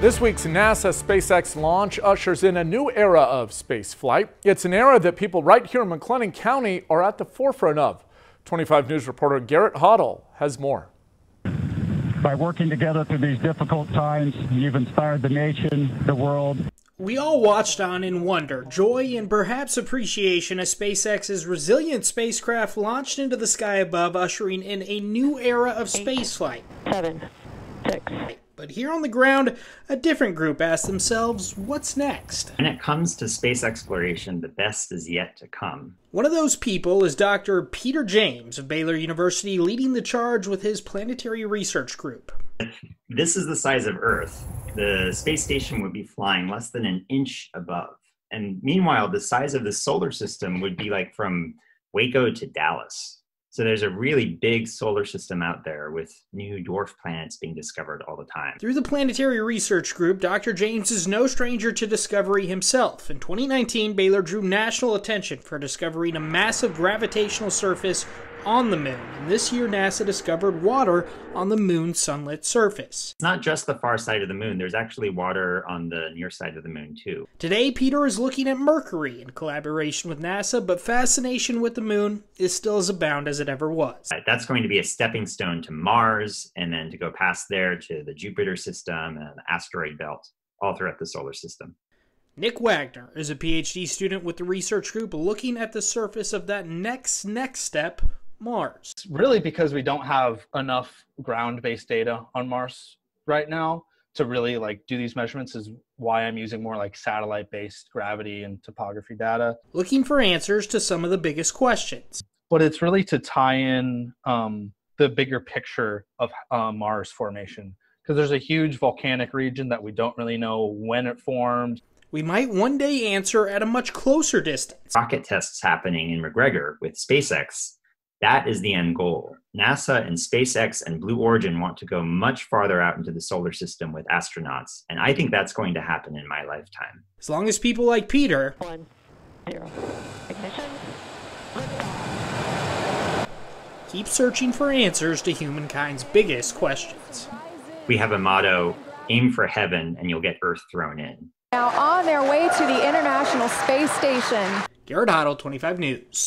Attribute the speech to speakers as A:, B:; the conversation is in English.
A: This week's NASA SpaceX launch ushers in a new era of space flight. It's an era that people right here in McLennan County are at the forefront of. 25 News reporter Garrett Hoddle has more.
B: By working together through these difficult times, you've inspired the nation, the world.
C: We all watched on in wonder, joy, and perhaps appreciation as SpaceX's resilient spacecraft launched into the sky above, ushering in a new era of spaceflight.
D: 7, 6.
C: But here on the ground, a different group asked themselves, what's next?
E: When it comes to space exploration, the best is yet to come.
C: One of those people is Dr. Peter James of Baylor University, leading the charge with his Planetary research group.
E: This is the size of Earth. The space station would be flying less than an inch above. And meanwhile, the size of the solar system would be like from Waco to Dallas. So there's a really big solar system out there with new dwarf planets being discovered all the time.
C: Through the Planetary Research Group, Dr. James is no stranger to discovery himself. In 2019, Baylor drew national attention for discovering a massive gravitational surface on the moon. And this year, NASA discovered water on the moon's sunlit surface.
E: It's not just the far side of the moon. There's actually water on the near side of the moon, too.
C: Today, Peter is looking at Mercury in collaboration with NASA, but fascination with the moon is still as abound as it ever was.
E: That's going to be a stepping stone to Mars, and then to go past there to the Jupiter system and the asteroid belt, all throughout the solar system.
C: Nick Wagner is a PhD student with the research group looking at the surface of that next step, Mars.
F: Really because we don't have enough ground-based data on Mars right now to really do these measurements is why I'm using more satellite-based gravity and topography data.
C: Looking for answers to some of the biggest questions.
F: But it's really to tie in the bigger picture of Mars formation, because there's a huge volcanic region that we don't really know when it formed.
C: We might one day answer at a much closer distance.
E: Rocket tests happening in McGregor with SpaceX. That is the end goal. NASA and SpaceX and Blue Origin want to go much farther out into the solar system with astronauts, and I think that's going to happen in my lifetime.
C: As long as people like Peter
D: 1, 0. Ignition.
C: keep searching for answers to humankind's biggest questions.
E: We have a motto, aim for heaven and you'll get Earth thrown in.
G: Now on their way to the International Space Station.
C: Garrett Hoddle, 25 News.